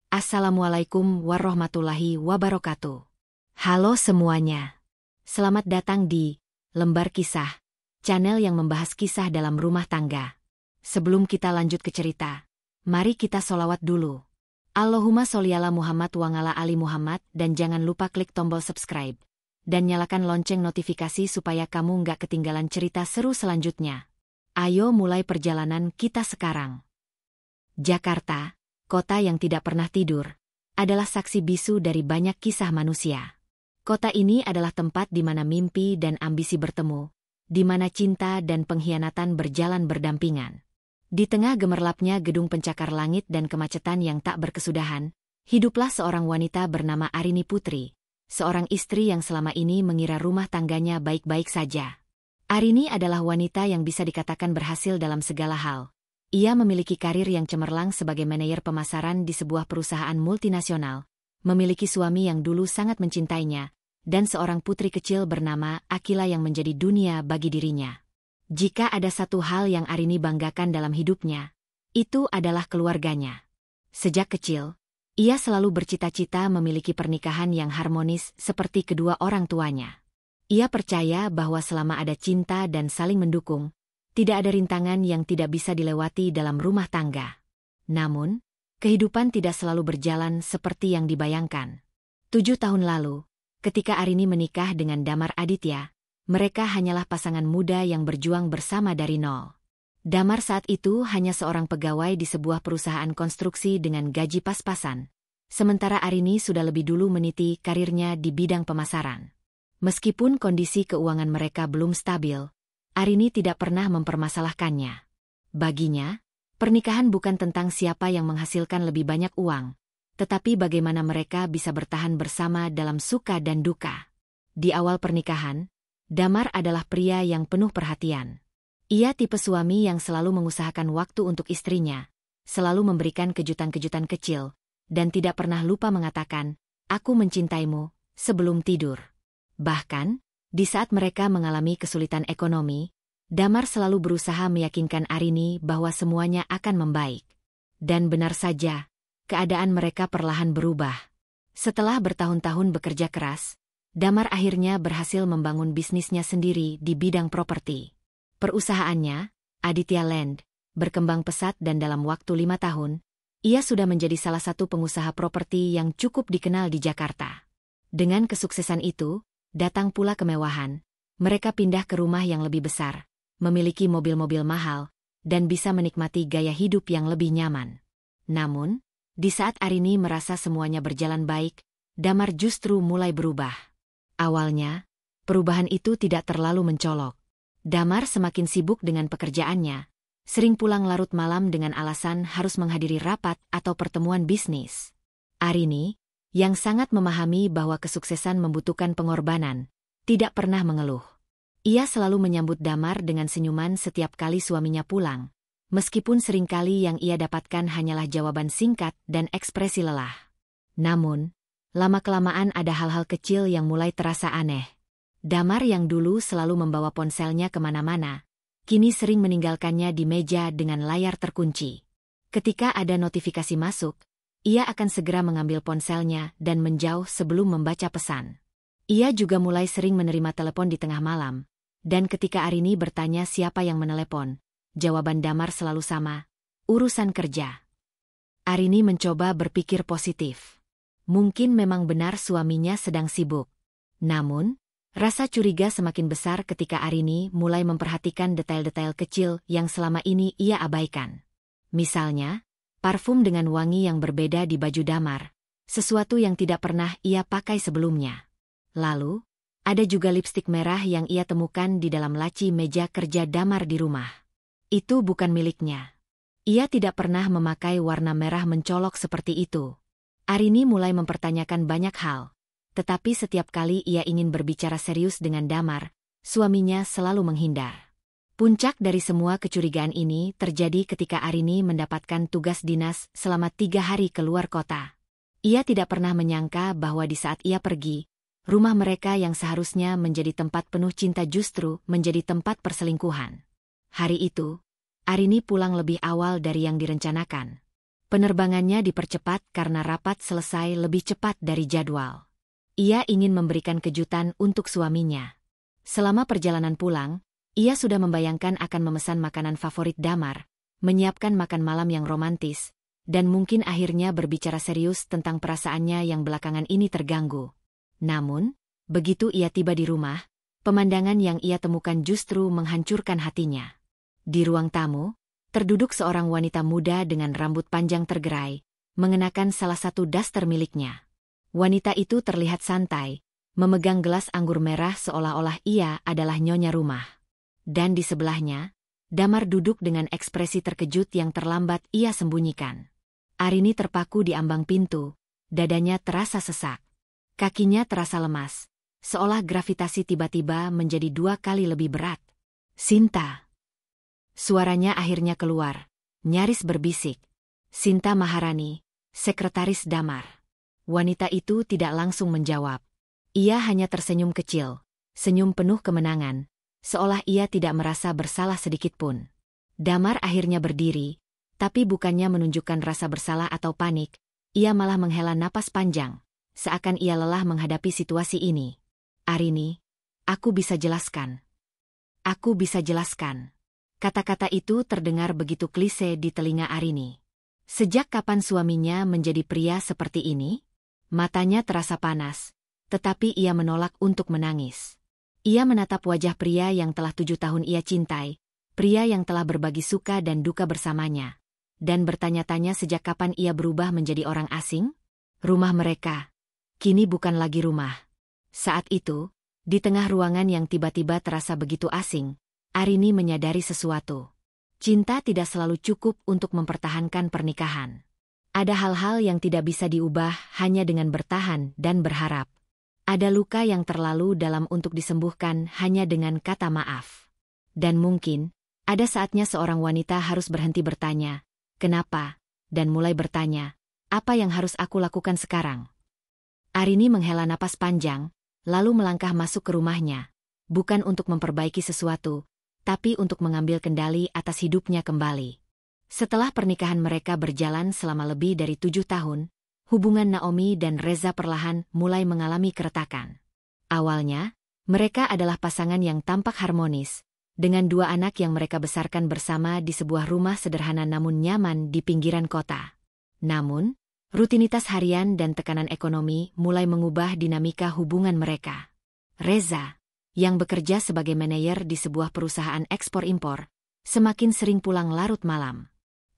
Assalamualaikum warahmatullahi wabarakatuh. Halo semuanya. Selamat datang di Lembar Kisah, channel yang membahas kisah dalam rumah tangga. Sebelum kita lanjut ke cerita, mari kita sholawat dulu. Allahumma sholli ala Muhammad wa ala ali Muhammad, dan jangan lupa klik tombol subscribe dan nyalakan lonceng notifikasi supaya kamu nggak ketinggalan cerita seru selanjutnya. Ayo mulai perjalanan kita sekarang. Jakarta, kota yang tidak pernah tidur, adalah saksi bisu dari banyak kisah manusia. Kota ini adalah tempat di mana mimpi dan ambisi bertemu, di mana cinta dan pengkhianatan berjalan berdampingan. Di tengah gemerlapnya gedung pencakar langit dan kemacetan yang tak berkesudahan, hiduplah seorang wanita bernama Arini Putri, seorang istri yang selama ini mengira rumah tangganya baik-baik saja. Arini adalah wanita yang bisa dikatakan berhasil dalam segala hal. Ia memiliki karir yang cemerlang sebagai manajer pemasaran di sebuah perusahaan multinasional, memiliki suami yang dulu sangat mencintainya, dan seorang putri kecil bernama Akila yang menjadi dunia bagi dirinya. Jika ada satu hal yang Arini banggakan dalam hidupnya, itu adalah keluarganya. Sejak kecil, ia selalu bercita-cita memiliki pernikahan yang harmonis seperti kedua orang tuanya. Ia percaya bahwa selama ada cinta dan saling mendukung, tidak ada rintangan yang tidak bisa dilewati dalam rumah tangga. Namun, kehidupan tidak selalu berjalan seperti yang dibayangkan. 7 tahun lalu, ketika Arini menikah dengan Damar Aditya, mereka hanyalah pasangan muda yang berjuang bersama dari nol. Damar saat itu hanya seorang pegawai di sebuah perusahaan konstruksi dengan gaji pas-pasan, sementara Arini sudah lebih dulu meniti karirnya di bidang pemasaran. Meskipun kondisi keuangan mereka belum stabil, Arini tidak pernah mempermasalahkannya. Baginya, pernikahan bukan tentang siapa yang menghasilkan lebih banyak uang, tetapi bagaimana mereka bisa bertahan bersama dalam suka dan duka. Di awal pernikahan, Damar adalah pria yang penuh perhatian. Ia tipe suami yang selalu mengusahakan waktu untuk istrinya, selalu memberikan kejutan-kejutan kecil, dan tidak pernah lupa mengatakan, "Aku mencintaimu," sebelum tidur. Bahkan, di saat mereka mengalami kesulitan ekonomi, Damar selalu berusaha meyakinkan Arini bahwa semuanya akan membaik. Dan benar saja, keadaan mereka perlahan berubah. Setelah bertahun-tahun bekerja keras, Damar akhirnya berhasil membangun bisnisnya sendiri di bidang properti. Perusahaannya, Aditya Land, berkembang pesat dan dalam waktu 5 tahun, ia sudah menjadi salah satu pengusaha properti yang cukup dikenal di Jakarta. Dengan kesuksesan itu, datang pula kemewahan. Mereka pindah ke rumah yang lebih besar, memiliki mobil-mobil mahal, dan bisa menikmati gaya hidup yang lebih nyaman. Namun, di saat Arini merasa semuanya berjalan baik, Damar justru mulai berubah. Awalnya, perubahan itu tidak terlalu mencolok. Damar semakin sibuk dengan pekerjaannya, sering pulang larut malam dengan alasan harus menghadiri rapat atau pertemuan bisnis. Arini, yang sangat memahami bahwa kesuksesan membutuhkan pengorbanan, tidak pernah mengeluh. Ia selalu menyambut Damar dengan senyuman setiap kali suaminya pulang, meskipun seringkali yang ia dapatkan hanyalah jawaban singkat dan ekspresi lelah. Namun, lama-kelamaan ada hal-hal kecil yang mulai terasa aneh. Damar yang dulu selalu membawa ponselnya kemana-mana, kini sering meninggalkannya di meja dengan layar terkunci. Ketika ada notifikasi masuk, ia akan segera mengambil ponselnya dan menjauh sebelum membaca pesan. Ia juga mulai sering menerima telepon di tengah malam, dan ketika Arini bertanya siapa yang menelepon, jawaban Damar selalu sama, "Urusan kerja." Arini mencoba berpikir positif. Mungkin memang benar suaminya sedang sibuk. Namun, rasa curiga semakin besar ketika Arini mulai memperhatikan detail-detail kecil yang selama ini ia abaikan. Misalnya, parfum dengan wangi yang berbeda di baju Damar, sesuatu yang tidak pernah ia pakai sebelumnya. Lalu, ada juga lipstik merah yang ia temukan di dalam laci meja kerja Damar di rumah. Itu bukan miliknya. Ia tidak pernah memakai warna merah mencolok seperti itu. Arini mulai mempertanyakan banyak hal, tetapi setiap kali ia ingin berbicara serius dengan Damar, suaminya selalu menghindar. Puncak dari semua kecurigaan ini terjadi ketika Arini mendapatkan tugas dinas selama 3 hari keluar kota. Ia tidak pernah menyangka bahwa di saat ia pergi, rumah mereka yang seharusnya menjadi tempat penuh cinta justru menjadi tempat perselingkuhan. Hari itu, Arini pulang lebih awal dari yang direncanakan. Penerbangannya dipercepat karena rapat selesai lebih cepat dari jadwal. Ia ingin memberikan kejutan untuk suaminya. Selama perjalanan pulang, ia sudah membayangkan akan memesan makanan favorit Damar, menyiapkan makan malam yang romantis, dan mungkin akhirnya berbicara serius tentang perasaannya yang belakangan ini terganggu. Namun, begitu ia tiba di rumah, pemandangan yang ia temukan justru menghancurkan hatinya. Di ruang tamu, terduduk seorang wanita muda dengan rambut panjang tergerai, mengenakan salah satu daster miliknya. Wanita itu terlihat santai, memegang gelas anggur merah seolah-olah ia adalah nyonya rumah. Dan di sebelahnya, Damar duduk dengan ekspresi terkejut yang terlambat ia sembunyikan. Arini terpaku di ambang pintu, dadanya terasa sesak. Kakinya terasa lemas, seolah gravitasi tiba-tiba menjadi 2 kali lebih berat. Sinta. Suaranya akhirnya keluar, nyaris berbisik. Sinta Maharani, sekretaris Damar. Wanita itu tidak langsung menjawab. Ia hanya tersenyum kecil, senyum penuh kemenangan, seolah ia tidak merasa bersalah sedikitpun. Damar akhirnya berdiri, tapi bukannya menunjukkan rasa bersalah atau panik, ia malah menghela napas panjang, seakan ia lelah menghadapi situasi ini. Arini, aku bisa jelaskan. Aku bisa jelaskan. Kata-kata itu terdengar begitu klise di telinga Arini. Sejak kapan suaminya menjadi pria seperti ini? Matanya terasa panas, tetapi ia menolak untuk menangis. Ia menatap wajah pria yang telah 7 tahun ia cintai, pria yang telah berbagi suka dan duka bersamanya, dan bertanya-tanya sejak kapan ia berubah menjadi orang asing? Rumah mereka kini bukan lagi rumah. Saat itu, di tengah ruangan yang tiba-tiba terasa begitu asing, Arini menyadari sesuatu. Cinta tidak selalu cukup untuk mempertahankan pernikahan. Ada hal-hal yang tidak bisa diubah hanya dengan bertahan dan berharap. Ada luka yang terlalu dalam untuk disembuhkan hanya dengan kata maaf. Dan mungkin, ada saatnya seorang wanita harus berhenti bertanya, kenapa, dan mulai bertanya, apa yang harus aku lakukan sekarang? Arini menghela napas panjang, lalu melangkah masuk ke rumahnya, bukan untuk memperbaiki sesuatu, tapi untuk mengambil kendali atas hidupnya kembali. Setelah pernikahan mereka berjalan selama lebih dari 7 tahun, hubungan Naomi dan Reza perlahan mulai mengalami keretakan. Awalnya, mereka adalah pasangan yang tampak harmonis, dengan 2 anak yang mereka besarkan bersama di sebuah rumah sederhana namun nyaman di pinggiran kota. Namun, rutinitas harian dan tekanan ekonomi mulai mengubah dinamika hubungan mereka. Reza, yang bekerja sebagai manajer di sebuah perusahaan ekspor-impor, semakin sering pulang larut malam.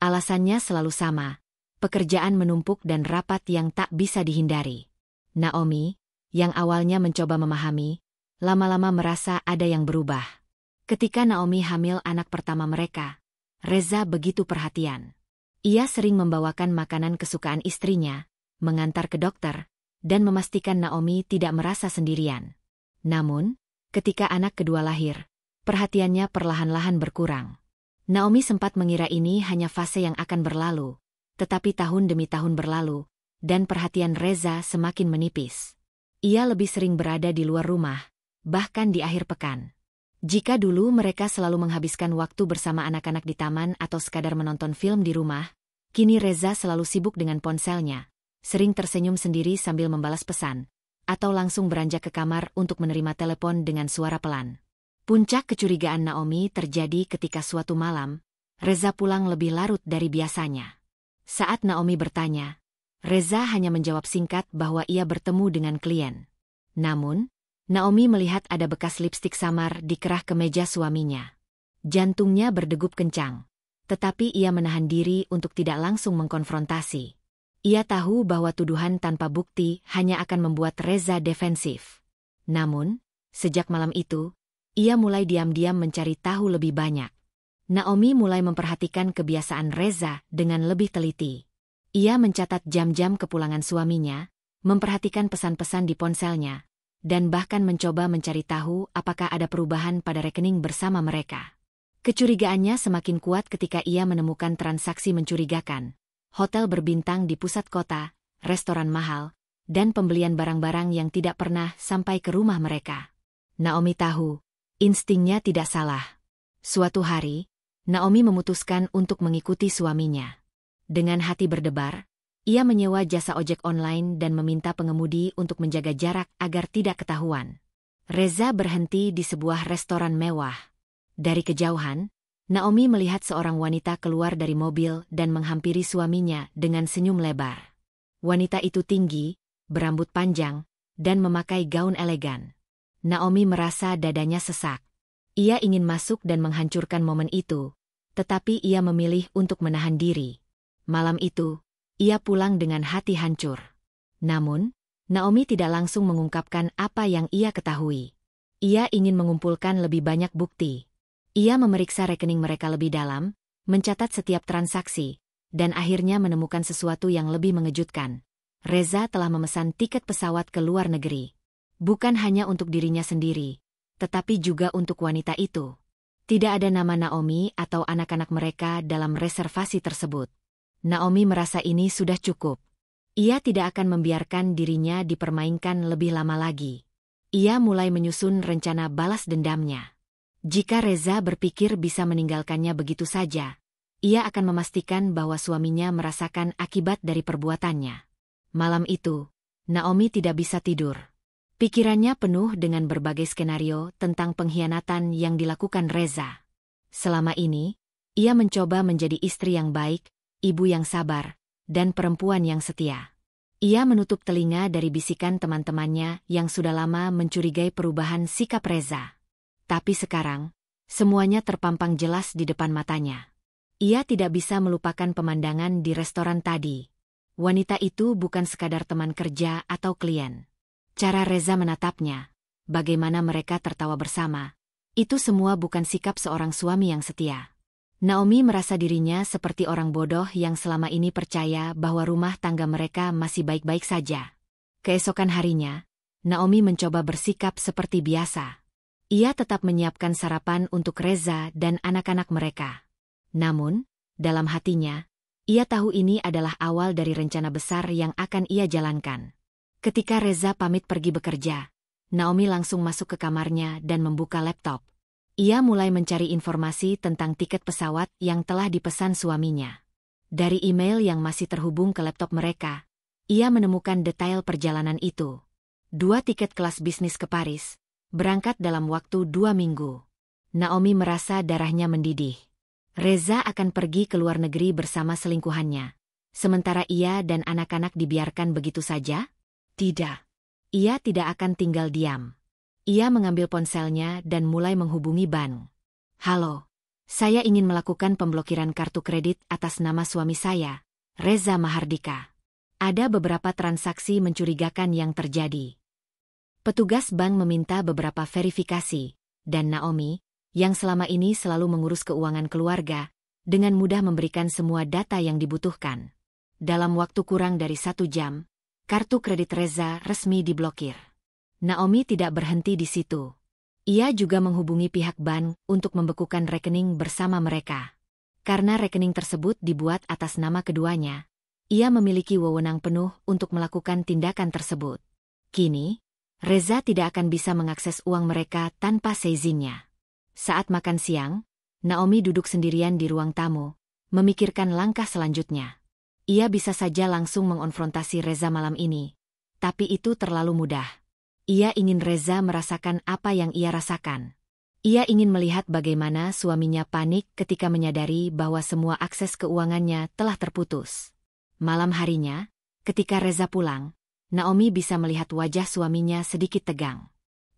Alasannya selalu sama, pekerjaan menumpuk dan rapat yang tak bisa dihindari. Naomi, yang awalnya mencoba memahami, lama-lama merasa ada yang berubah. Ketika Naomi hamil anak pertama mereka, Reza begitu perhatian. Ia sering membawakan makanan kesukaan istrinya, mengantar ke dokter, dan memastikan Naomi tidak merasa sendirian. Namun, ketika anak kedua lahir, perhatiannya perlahan-lahan berkurang. Naomi sempat mengira ini hanya fase yang akan berlalu, tetapi tahun demi tahun berlalu, dan perhatian Reza semakin menipis. Ia lebih sering berada di luar rumah, bahkan di akhir pekan. Jika dulu mereka selalu menghabiskan waktu bersama anak-anak di taman atau sekadar menonton film di rumah, kini Reza selalu sibuk dengan ponselnya, sering tersenyum sendiri sambil membalas pesan, atau langsung beranjak ke kamar untuk menerima telepon dengan suara pelan. Puncak kecurigaan Naomi terjadi ketika suatu malam, Reza pulang lebih larut dari biasanya. Saat Naomi bertanya, Reza hanya menjawab singkat bahwa ia bertemu dengan klien. Namun, Naomi melihat ada bekas lipstik samar di kerah kemeja suaminya. Jantungnya berdegup kencang, tetapi ia menahan diri untuk tidak langsung mengkonfrontasi. Ia tahu bahwa tuduhan tanpa bukti hanya akan membuat Reza defensif. Namun, sejak malam itu, ia mulai diam-diam mencari tahu lebih banyak. Naomi mulai memperhatikan kebiasaan Reza dengan lebih teliti. Ia mencatat jam-jam kepulangan suaminya, memperhatikan pesan-pesan di ponselnya, dan bahkan mencoba mencari tahu apakah ada perubahan pada rekening bersama mereka. Kecurigaannya semakin kuat ketika ia menemukan transaksi mencurigakan, hotel berbintang di pusat kota, restoran mahal, dan pembelian barang-barang yang tidak pernah sampai ke rumah mereka. Naomi tahu, instingnya tidak salah. Suatu hari, Naomi memutuskan untuk mengikuti suaminya. Dengan hati berdebar, ia menyewa jasa ojek online dan meminta pengemudi untuk menjaga jarak agar tidak ketahuan. Reza berhenti di sebuah restoran mewah. Dari kejauhan, Naomi melihat seorang wanita keluar dari mobil dan menghampiri suaminya dengan senyum lebar. Wanita itu tinggi, berambut panjang, dan memakai gaun elegan. Naomi merasa dadanya sesak. Ia ingin masuk dan menghancurkan momen itu, tetapi ia memilih untuk menahan diri. Malam itu, ia pulang dengan hati hancur. Namun, Naomi tidak langsung mengungkapkan apa yang ia ketahui. Ia ingin mengumpulkan lebih banyak bukti. Ia memeriksa rekening mereka lebih dalam, mencatat setiap transaksi, dan akhirnya menemukan sesuatu yang lebih mengejutkan. Reza telah memesan tiket pesawat ke luar negeri. Bukan hanya untuk dirinya sendiri, tetapi juga untuk wanita itu. Tidak ada nama Naomi atau anak-anak mereka dalam reservasi tersebut. Naomi merasa ini sudah cukup. Ia tidak akan membiarkan dirinya dipermainkan lebih lama lagi. Ia mulai menyusun rencana balas dendamnya. Jika Reza berpikir bisa meninggalkannya begitu saja, ia akan memastikan bahwa suaminya merasakan akibat dari perbuatannya. Malam itu, Naomi tidak bisa tidur. Pikirannya penuh dengan berbagai skenario tentang pengkhianatan yang dilakukan Reza. Selama ini, ia mencoba menjadi istri yang baik, ibu yang sabar, dan perempuan yang setia. Ia menutup telinga dari bisikan teman-temannya yang sudah lama mencurigai perubahan sikap Reza. Tapi sekarang, semuanya terpampang jelas di depan matanya. Ia tidak bisa melupakan pemandangan di restoran tadi. Wanita itu bukan sekadar teman kerja atau klien. Cara Reza menatapnya, bagaimana mereka tertawa bersama, itu semua bukan sikap seorang suami yang setia. Naomi merasa dirinya seperti orang bodoh yang selama ini percaya bahwa rumah tangga mereka masih baik-baik saja. Keesokan harinya, Naomi mencoba bersikap seperti biasa. Ia tetap menyiapkan sarapan untuk Reza dan anak-anak mereka. Namun, dalam hatinya, ia tahu ini adalah awal dari rencana besar yang akan ia jalankan. Ketika Reza pamit pergi bekerja, Naomi langsung masuk ke kamarnya dan membuka laptop. Ia mulai mencari informasi tentang tiket pesawat yang telah dipesan suaminya. Dari email yang masih terhubung ke laptop mereka, ia menemukan detail perjalanan itu. 2 tiket kelas bisnis ke Paris, berangkat dalam waktu 2 minggu. Naomi merasa darahnya mendidih. Reza akan pergi ke luar negeri bersama selingkuhannya. Sementara ia dan anak-anak dibiarkan begitu saja? Tidak. Ia tidak akan tinggal diam. Ia mengambil ponselnya dan mulai menghubungi bank. Halo, saya ingin melakukan pemblokiran kartu kredit atas nama suami saya, Reza Mahardika. Ada beberapa transaksi mencurigakan yang terjadi. Petugas bank meminta beberapa verifikasi, dan Naomi, yang selama ini selalu mengurus keuangan keluarga, dengan mudah memberikan semua data yang dibutuhkan. Dalam waktu kurang dari 1 jam, kartu kredit Reza resmi diblokir. Naomi tidak berhenti di situ. Ia juga menghubungi pihak bank untuk membekukan rekening bersama mereka. Karena rekening tersebut dibuat atas nama keduanya, ia memiliki wewenang penuh untuk melakukan tindakan tersebut. Kini, Reza tidak akan bisa mengakses uang mereka tanpa seizinnya. Saat makan siang, Naomi duduk sendirian di ruang tamu, memikirkan langkah selanjutnya. Ia bisa saja langsung mengonfrontasi Reza malam ini, tapi itu terlalu mudah. Ia ingin Reza merasakan apa yang ia rasakan. Ia ingin melihat bagaimana suaminya panik ketika menyadari bahwa semua akses keuangannya telah terputus. Malam harinya, ketika Reza pulang, Naomi bisa melihat wajah suaminya sedikit tegang.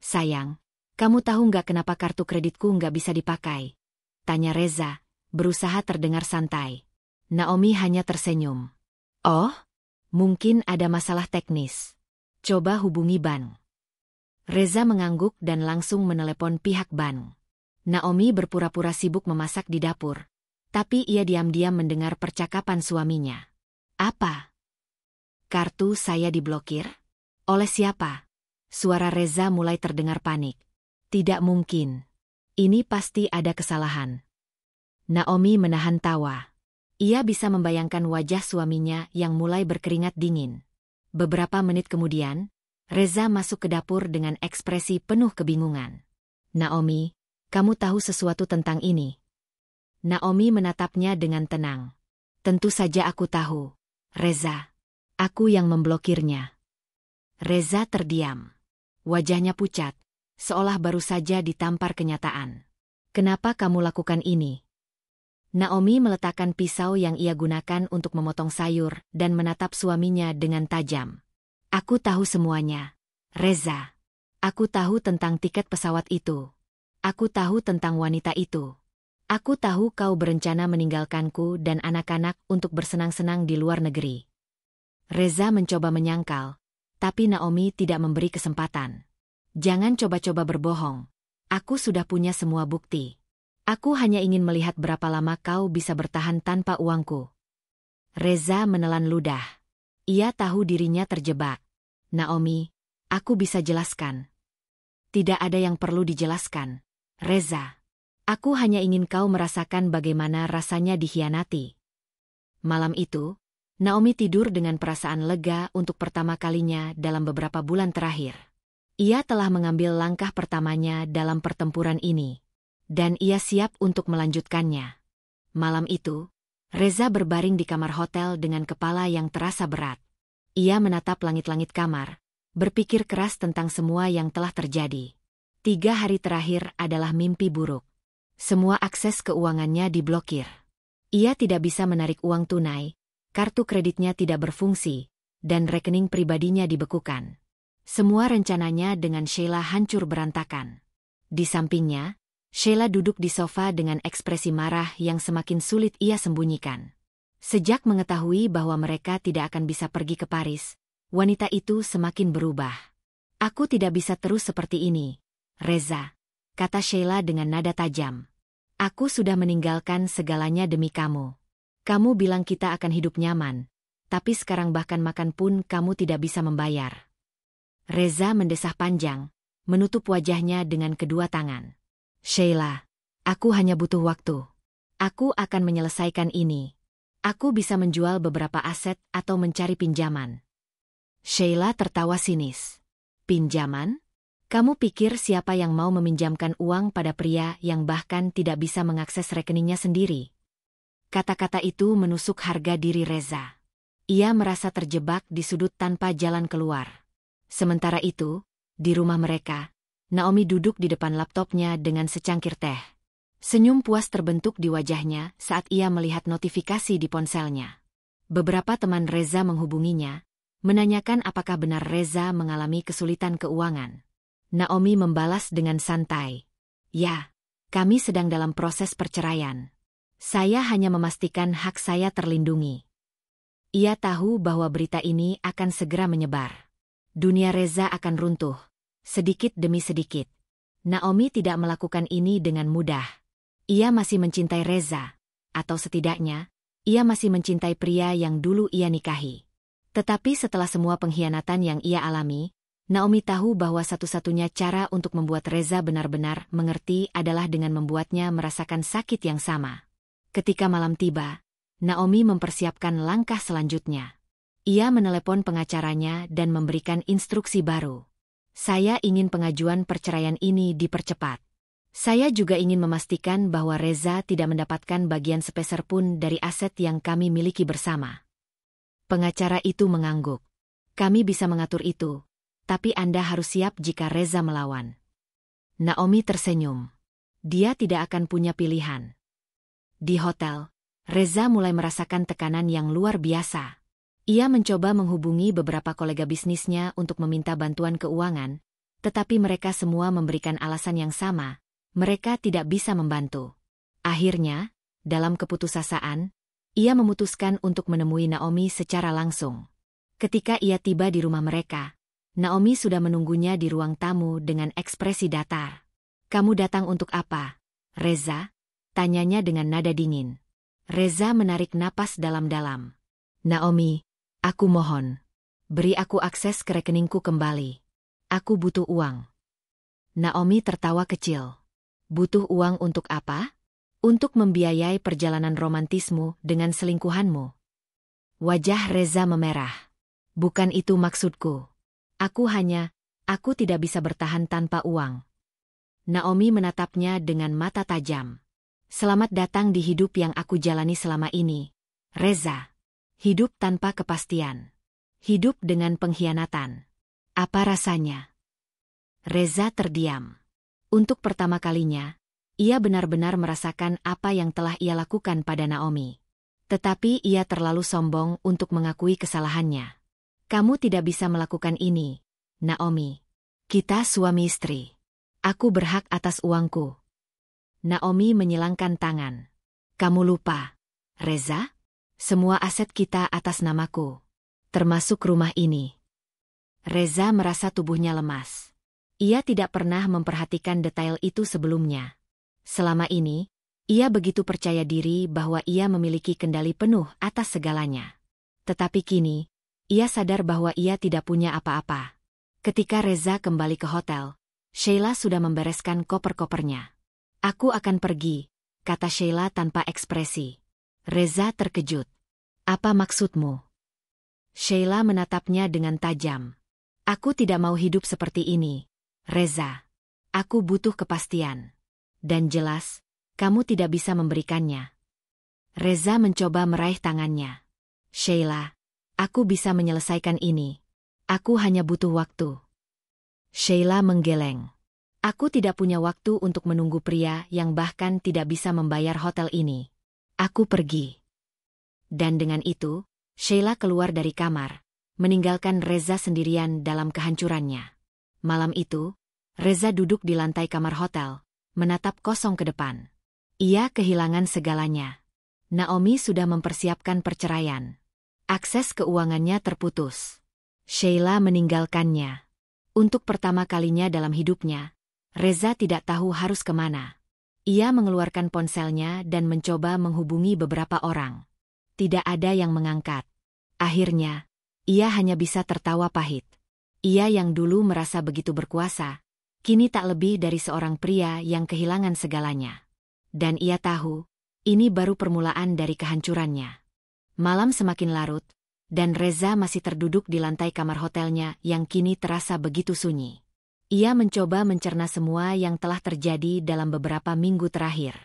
Sayang, kamu tahu nggak kenapa kartu kreditku nggak bisa dipakai? Tanya Reza, berusaha terdengar santai. Naomi hanya tersenyum. Oh, mungkin ada masalah teknis. Coba hubungi bank. Reza mengangguk dan langsung menelepon pihak bank. Naomi berpura-pura sibuk memasak di dapur, tapi ia diam-diam mendengar percakapan suaminya. Apa? Kartu saya diblokir? Oleh siapa? Suara Reza mulai terdengar panik. Tidak mungkin. Ini pasti ada kesalahan. Naomi menahan tawa. Ia bisa membayangkan wajah suaminya yang mulai berkeringat dingin. Beberapa menit kemudian, Reza masuk ke dapur dengan ekspresi penuh kebingungan. Naomi, kamu tahu sesuatu tentang ini? Naomi menatapnya dengan tenang. Tentu saja aku tahu, Reza. Aku yang memblokirnya. Reza terdiam. Wajahnya pucat, seolah baru saja ditampar kenyataan. Kenapa kamu lakukan ini? Naomi meletakkan pisau yang ia gunakan untuk memotong sayur dan menatap suaminya dengan tajam. Aku tahu semuanya, Reza. Aku tahu tentang tiket pesawat itu. Aku tahu tentang wanita itu. Aku tahu kau berencana meninggalkanku dan anak-anak untuk bersenang-senang di luar negeri. Reza mencoba menyangkal, tapi Naomi tidak memberi kesempatan. Jangan coba-coba berbohong. Aku sudah punya semua bukti. Aku hanya ingin melihat berapa lama kau bisa bertahan tanpa uangku. Reza menelan ludah. Ia tahu dirinya terjebak. Naomi, aku bisa jelaskan. Tidak ada yang perlu dijelaskan, Reza. Aku hanya ingin kau merasakan bagaimana rasanya dikhianati. Malam itu, Naomi tidur dengan perasaan lega untuk pertama kalinya dalam beberapa bulan terakhir. Ia telah mengambil langkah pertamanya dalam pertempuran ini. Dan ia siap untuk melanjutkannya. Malam itu, Reza berbaring di kamar hotel dengan kepala yang terasa berat. Ia menatap langit-langit kamar, berpikir keras tentang semua yang telah terjadi. 3 hari terakhir adalah mimpi buruk. Semua akses keuangannya diblokir. Ia tidak bisa menarik uang tunai, kartu kreditnya tidak berfungsi, dan rekening pribadinya dibekukan. Semua rencananya dengan Sheila hancur berantakan. Di sampingnya, Sheila duduk di sofa dengan ekspresi marah yang semakin sulit ia sembunyikan. Sejak mengetahui bahwa mereka tidak akan bisa pergi ke Paris, wanita itu semakin berubah. Aku tidak bisa terus seperti ini, Reza, kata Sheila dengan nada tajam. Aku sudah meninggalkan segalanya demi kamu. Kamu bilang kita akan hidup nyaman, tapi sekarang bahkan makan pun kamu tidak bisa membayar. Reza mendesah panjang, menutup wajahnya dengan kedua tangan. Sheila, aku hanya butuh waktu. Aku akan menyelesaikan ini. Aku bisa menjual beberapa aset atau mencari pinjaman. Sheila tertawa sinis. Pinjaman? Kamu pikir siapa yang mau meminjamkan uang pada pria yang bahkan tidak bisa mengakses rekeningnya sendiri? Kata-kata itu menusuk harga diri Reza. Ia merasa terjebak di sudut tanpa jalan keluar. Sementara itu, di rumah mereka, Naomi duduk di depan laptopnya dengan secangkir teh. Senyum puas terbentuk di wajahnya saat ia melihat notifikasi di ponselnya. Beberapa teman Reza menghubunginya, menanyakan apakah benar Reza mengalami kesulitan keuangan. Naomi membalas dengan santai. Ya, kami sedang dalam proses perceraian. Saya hanya memastikan hak saya terlindungi. Ia tahu bahwa berita ini akan segera menyebar. Dunia Reza akan runtuh. Sedikit demi sedikit. Naomi tidak melakukan ini dengan mudah. Ia masih mencintai Reza, atau setidaknya, ia masih mencintai pria yang dulu ia nikahi. Tetapi setelah semua pengkhianatan yang ia alami, Naomi tahu bahwa satu-satunya cara untuk membuat Reza benar-benar mengerti adalah dengan membuatnya merasakan sakit yang sama. Ketika malam tiba, Naomi mempersiapkan langkah selanjutnya. Ia menelepon pengacaranya dan memberikan instruksi baru. Saya ingin pengajuan perceraian ini dipercepat. Saya juga ingin memastikan bahwa Reza tidak mendapatkan bagian sepeser pun dari aset yang kami miliki bersama. Pengacara itu mengangguk. Kami bisa mengatur itu, tapi Anda harus siap jika Reza melawan. Naomi tersenyum. Dia tidak akan punya pilihan. Di hotel, Reza mulai merasakan tekanan yang luar biasa. Ia mencoba menghubungi beberapa kolega bisnisnya untuk meminta bantuan keuangan, tetapi mereka semua memberikan alasan yang sama, mereka tidak bisa membantu. Akhirnya, dalam keputusasaan, ia memutuskan untuk menemui Naomi secara langsung. Ketika ia tiba di rumah mereka, Naomi sudah menunggunya di ruang tamu dengan ekspresi datar. Kamu datang untuk apa, Reza? Tanyanya dengan nada dingin. Reza menarik napas dalam-dalam. Naomi, aku mohon, beri aku akses ke rekeningku kembali. Aku butuh uang. Naomi tertawa kecil. Butuh uang untuk apa? Untuk membiayai perjalanan romantismu dengan selingkuhanmu. Wajah Reza memerah. Bukan itu maksudku. Aku tidak bisa bertahan tanpa uang. Naomi menatapnya dengan mata tajam. Selamat datang di hidup yang aku jalani selama ini, Reza. Hidup tanpa kepastian. Hidup dengan pengkhianatan. Apa rasanya? Reza terdiam. Untuk pertama kalinya, ia benar-benar merasakan apa yang telah ia lakukan pada Naomi. Tetapi ia terlalu sombong untuk mengakui kesalahannya. Kamu tidak bisa melakukan ini, Naomi. Kita suami istri. Aku berhak atas uangku. Naomi menyilangkan tangan. Kamu lupa, Reza? Semua aset kita atas namaku. Termasuk rumah ini. Reza merasa tubuhnya lemas. Ia tidak pernah memperhatikan detail itu sebelumnya. Selama ini, ia begitu percaya diri bahwa ia memiliki kendali penuh atas segalanya. Tetapi kini, ia sadar bahwa ia tidak punya apa-apa. Ketika Reza kembali ke hotel, Sheila sudah membereskan koper-kopernya. Aku akan pergi, kata Sheila tanpa ekspresi. Reza terkejut. Apa maksudmu? Sheila menatapnya dengan tajam. Aku tidak mau hidup seperti ini, Reza. Aku butuh kepastian. Dan jelas, kamu tidak bisa memberikannya. Reza mencoba meraih tangannya. Sheila, aku bisa menyelesaikan ini. Aku hanya butuh waktu. Sheila menggeleng. Aku tidak punya waktu untuk menunggu pria yang bahkan tidak bisa membayar hotel ini. Aku pergi. Dan dengan itu, Sheila keluar dari kamar, meninggalkan Reza sendirian dalam kehancurannya. Malam itu, Reza duduk di lantai kamar hotel, menatap kosong ke depan. Ia kehilangan segalanya. Naomi sudah mempersiapkan perceraian. Akses keuangannya terputus. Sheila meninggalkannya. Untuk pertama kalinya dalam hidupnya, Reza tidak tahu harus kemana. Ia mengeluarkan ponselnya dan mencoba menghubungi beberapa orang. Tidak ada yang mengangkat. Akhirnya, ia hanya bisa tertawa pahit. Ia yang dulu merasa begitu berkuasa, kini tak lebih dari seorang pria yang kehilangan segalanya. Dan ia tahu, ini baru permulaan dari kehancurannya. Malam semakin larut, dan Reza masih terduduk di lantai kamar hotelnya yang kini terasa begitu sunyi. Ia mencoba mencerna semua yang telah terjadi dalam beberapa minggu terakhir.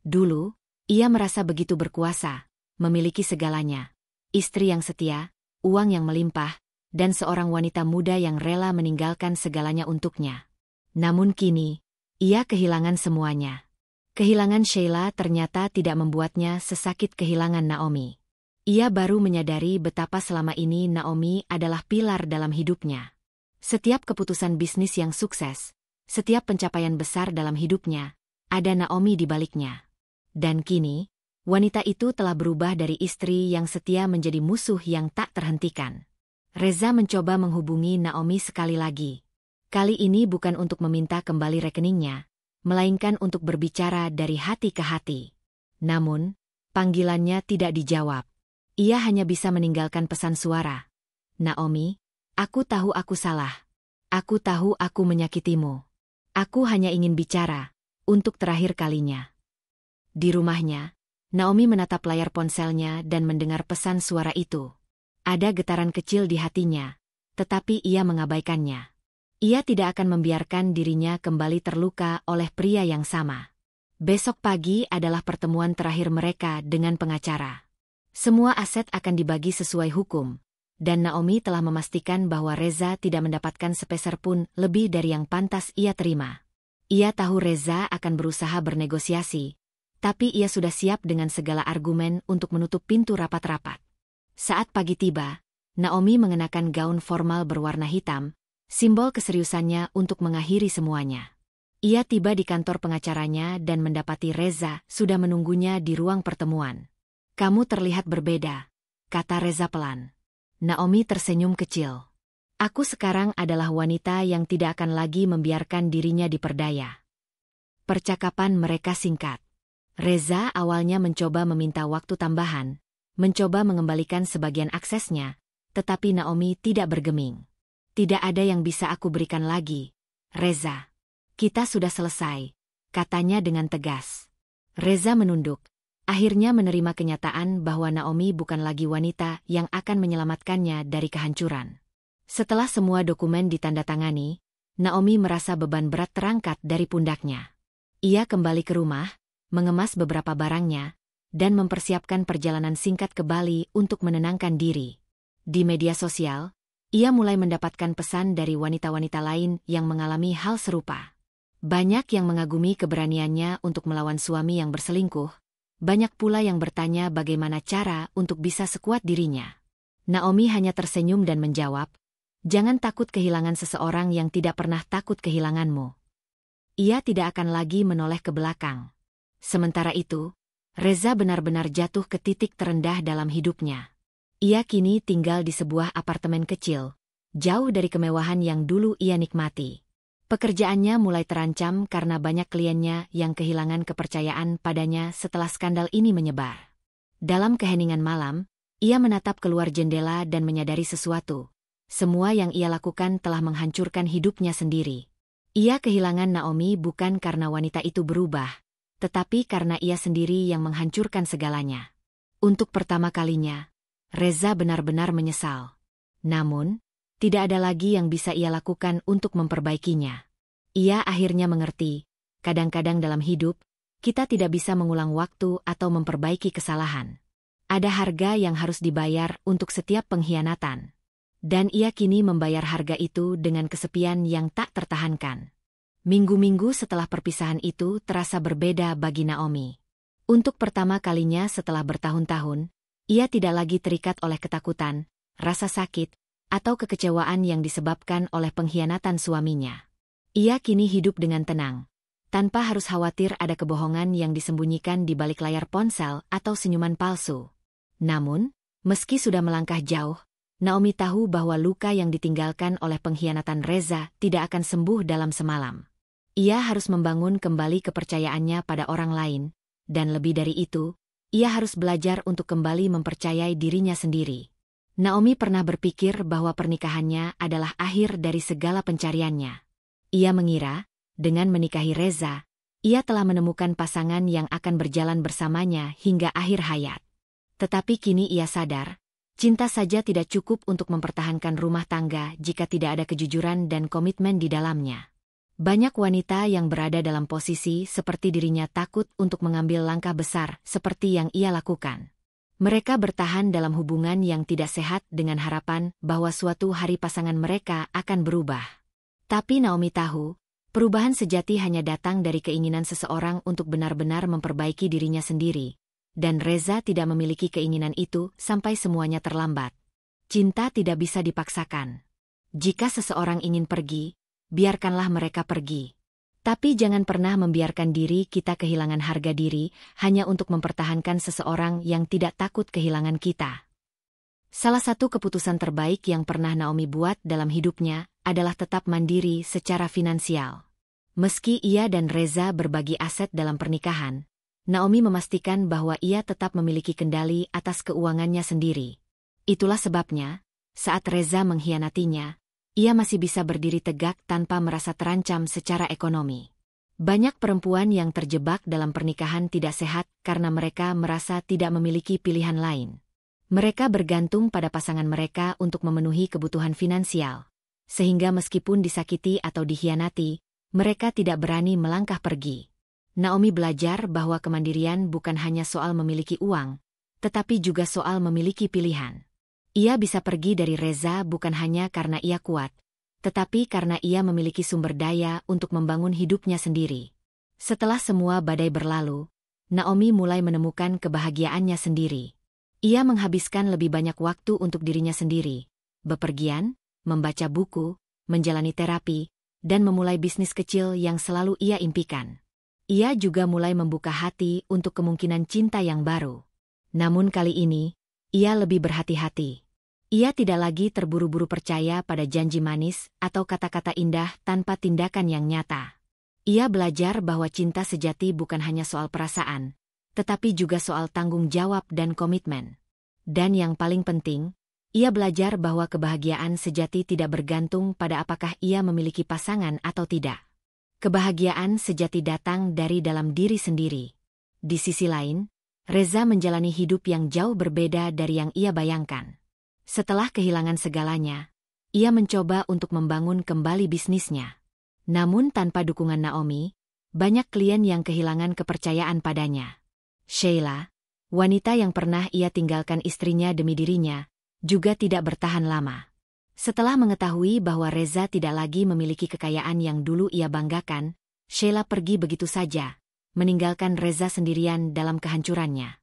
Dulu, ia merasa begitu berkuasa, memiliki segalanya. Istri yang setia, uang yang melimpah, dan seorang wanita muda yang rela meninggalkan segalanya untuknya. Namun kini, ia kehilangan semuanya. Kehilangan Sheila ternyata tidak membuatnya sesakit kehilangan Naomi. Ia baru menyadari betapa selama ini Naomi adalah pilar dalam hidupnya. Setiap keputusan bisnis yang sukses, setiap pencapaian besar dalam hidupnya, ada Naomi di baliknya. Dan kini, wanita itu telah berubah dari istri yang setia menjadi musuh yang tak terhentikan. Reza mencoba menghubungi Naomi sekali lagi. Kali ini bukan untuk meminta kembali rekeningnya, melainkan untuk berbicara dari hati ke hati. Namun, panggilannya tidak dijawab. Ia hanya bisa meninggalkan pesan suara. Naomi, aku tahu aku salah. Aku tahu aku menyakitimu. Aku hanya ingin bicara, untuk terakhir kalinya. Di rumahnya, Naomi menatap layar ponselnya dan mendengar pesan suara itu. Ada getaran kecil di hatinya, tetapi ia mengabaikannya. Ia tidak akan membiarkan dirinya kembali terluka oleh pria yang sama. Besok pagi adalah pertemuan terakhir mereka dengan pengacara. Semua aset akan dibagi sesuai hukum, dan Naomi telah memastikan bahwa Reza tidak mendapatkan sepeser pun lebih dari yang pantas ia terima. Ia tahu Reza akan berusaha bernegosiasi, tapi ia sudah siap dengan segala argumen untuk menutup pintu rapat-rapat. Saat pagi tiba, Naomi mengenakan gaun formal berwarna hitam, simbol keseriusannya untuk mengakhiri semuanya. Ia tiba di kantor pengacaranya dan mendapati Reza sudah menunggunya di ruang pertemuan. Kamu terlihat berbeda, kata Reza pelan. Naomi tersenyum kecil. Aku sekarang adalah wanita yang tidak akan lagi membiarkan dirinya diperdaya. Percakapan mereka singkat. Reza awalnya mencoba meminta waktu tambahan, mencoba mengembalikan sebagian aksesnya, tetapi Naomi tidak bergeming. Tidak ada yang bisa aku berikan lagi, Reza. Kita sudah selesai, katanya dengan tegas. Reza menunduk. Akhirnya menerima kenyataan bahwa Naomi bukan lagi wanita yang akan menyelamatkannya dari kehancuran. Setelah semua dokumen ditandatangani, Naomi merasa beban berat terangkat dari pundaknya. Ia kembali ke rumah, mengemas beberapa barangnya, dan mempersiapkan perjalanan singkat ke Bali untuk menenangkan diri. Di media sosial, ia mulai mendapatkan pesan dari wanita-wanita lain yang mengalami hal serupa. Banyak yang mengagumi keberaniannya untuk melawan suami yang berselingkuh, banyak pula yang bertanya bagaimana cara untuk bisa sekuat dirinya. Naomi hanya tersenyum dan menjawab, "Jangan takut kehilangan seseorang yang tidak pernah takut kehilanganmu." Ia tidak akan lagi menoleh ke belakang. Sementara itu, Reza benar-benar jatuh ke titik terendah dalam hidupnya. Ia kini tinggal di sebuah apartemen kecil, jauh dari kemewahan yang dulu ia nikmati. Pekerjaannya mulai terancam karena banyak kliennya yang kehilangan kepercayaan padanya setelah skandal ini menyebar. Dalam keheningan malam, ia menatap keluar jendela dan menyadari sesuatu. Semua yang ia lakukan telah menghancurkan hidupnya sendiri. Ia kehilangan Naomi bukan karena wanita itu berubah, tetapi karena ia sendiri yang menghancurkan segalanya. Untuk pertama kalinya, Reza benar-benar menyesal. Namun, tidak ada lagi yang bisa ia lakukan untuk memperbaikinya. Ia akhirnya mengerti, kadang-kadang dalam hidup, kita tidak bisa mengulang waktu atau memperbaiki kesalahan. Ada harga yang harus dibayar untuk setiap pengkhianatan. Dan ia kini membayar harga itu dengan kesepian yang tak tertahankan. Minggu-minggu setelah perpisahan itu terasa berbeda bagi Naomi. Untuk pertama kalinya setelah bertahun-tahun, ia tidak lagi terikat oleh ketakutan, rasa sakit, atau kekecewaan yang disebabkan oleh pengkhianatan suaminya. Ia kini hidup dengan tenang, tanpa harus khawatir ada kebohongan yang disembunyikan di balik layar ponsel atau senyuman palsu. Namun, meski sudah melangkah jauh, Naomi tahu bahwa luka yang ditinggalkan oleh pengkhianatan Reza tidak akan sembuh dalam semalam. Ia harus membangun kembali kepercayaannya pada orang lain, dan lebih dari itu, ia harus belajar untuk kembali mempercayai dirinya sendiri. Naomi pernah berpikir bahwa pernikahannya adalah akhir dari segala pencariannya. Ia mengira, dengan menikahi Reza, ia telah menemukan pasangan yang akan berjalan bersamanya hingga akhir hayat. Tetapi kini ia sadar, cinta saja tidak cukup untuk mempertahankan rumah tangga jika tidak ada kejujuran dan komitmen di dalamnya. Banyak wanita yang berada dalam posisi seperti dirinya takut untuk mengambil langkah besar seperti yang ia lakukan. Mereka bertahan dalam hubungan yang tidak sehat dengan harapan bahwa suatu hari pasangan mereka akan berubah. Tapi Naomi tahu, perubahan sejati hanya datang dari keinginan seseorang untuk benar-benar memperbaiki dirinya sendiri. Dan Reza tidak memiliki keinginan itu sampai semuanya terlambat. Cinta tidak bisa dipaksakan. Jika seseorang ingin pergi, biarkanlah mereka pergi. Tapi jangan pernah membiarkan diri kita kehilangan harga diri hanya untuk mempertahankan seseorang yang tidak takut kehilangan kita. Salah satu keputusan terbaik yang pernah Naomi buat dalam hidupnya adalah tetap mandiri secara finansial. Meski ia dan Reza berbagi aset dalam pernikahan, Naomi memastikan bahwa ia tetap memiliki kendali atas keuangannya sendiri. Itulah sebabnya, saat Reza mengkhianatinya, ia masih bisa berdiri tegak tanpa merasa terancam secara ekonomi. Banyak perempuan yang terjebak dalam pernikahan tidak sehat karena mereka merasa tidak memiliki pilihan lain. Mereka bergantung pada pasangan mereka untuk memenuhi kebutuhan finansial, sehingga meskipun disakiti atau dikhianati, mereka tidak berani melangkah pergi. Naomi belajar bahwa kemandirian bukan hanya soal memiliki uang, tetapi juga soal memiliki pilihan. Ia bisa pergi dari Reza bukan hanya karena ia kuat, tetapi karena ia memiliki sumber daya untuk membangun hidupnya sendiri. Setelah semua badai berlalu, Naomi mulai menemukan kebahagiaannya sendiri. Ia menghabiskan lebih banyak waktu untuk dirinya sendiri, bepergian, membaca buku, menjalani terapi, dan memulai bisnis kecil yang selalu ia impikan. Ia juga mulai membuka hati untuk kemungkinan cinta yang baru. Namun kali ini, ia lebih berhati-hati. Ia tidak lagi terburu-buru percaya pada janji manis atau kata-kata indah tanpa tindakan yang nyata. Ia belajar bahwa cinta sejati bukan hanya soal perasaan, tetapi juga soal tanggung jawab dan komitmen. Dan yang paling penting, ia belajar bahwa kebahagiaan sejati tidak bergantung pada apakah ia memiliki pasangan atau tidak. Kebahagiaan sejati datang dari dalam diri sendiri. Di sisi lain, Reza menjalani hidup yang jauh berbeda dari yang ia bayangkan. Setelah kehilangan segalanya, ia mencoba untuk membangun kembali bisnisnya. Namun tanpa dukungan Naomi, banyak klien yang kehilangan kepercayaan padanya. Sheila, wanita yang pernah ia tinggalkan istrinya demi dirinya, juga tidak bertahan lama. Setelah mengetahui bahwa Reza tidak lagi memiliki kekayaan yang dulu ia banggakan, Sheila pergi begitu saja, meninggalkan Reza sendirian dalam kehancurannya.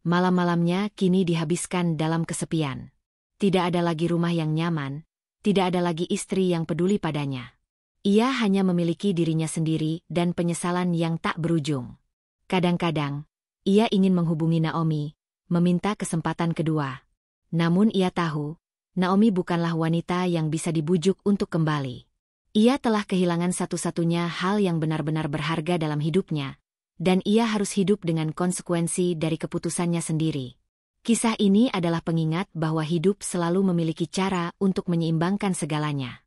Malam-malamnya kini dihabiskan dalam kesepian. Tidak ada lagi rumah yang nyaman, tidak ada lagi istri yang peduli padanya. Ia hanya memiliki dirinya sendiri dan penyesalan yang tak berujung. Kadang-kadang, ia ingin menghubungi Naomi, meminta kesempatan kedua. Namun ia tahu, Naomi bukanlah wanita yang bisa dibujuk untuk kembali. Ia telah kehilangan satu-satunya hal yang benar-benar berharga dalam hidupnya, dan ia harus hidup dengan konsekuensi dari keputusannya sendiri. Kisah ini adalah pengingat bahwa hidup selalu memiliki cara untuk menyeimbangkan segalanya.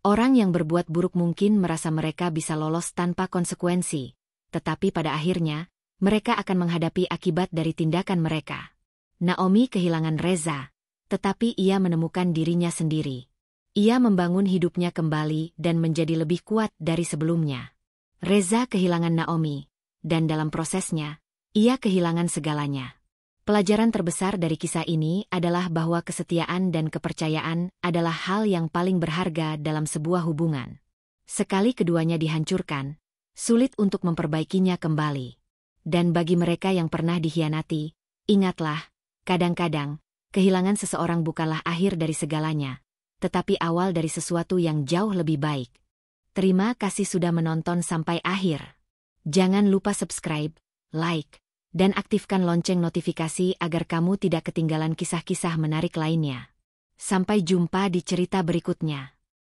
Orang yang berbuat buruk mungkin merasa mereka bisa lolos tanpa konsekuensi, tetapi pada akhirnya, mereka akan menghadapi akibat dari tindakan mereka. Naomi kehilangan Reza, tetapi ia menemukan dirinya sendiri. Ia membangun hidupnya kembali dan menjadi lebih kuat dari sebelumnya. Reza kehilangan Naomi, dan dalam prosesnya, ia kehilangan segalanya. Pelajaran terbesar dari kisah ini adalah bahwa kesetiaan dan kepercayaan adalah hal yang paling berharga dalam sebuah hubungan. Sekali keduanya dihancurkan, sulit untuk memperbaikinya kembali. Dan bagi mereka yang pernah dikhianati, ingatlah, kadang-kadang, kehilangan seseorang bukanlah akhir dari segalanya, tetapi awal dari sesuatu yang jauh lebih baik. Terima kasih sudah menonton sampai akhir. Jangan lupa subscribe, like, dan aktifkan lonceng notifikasi agar kamu tidak ketinggalan kisah-kisah menarik lainnya. Sampai jumpa di cerita berikutnya.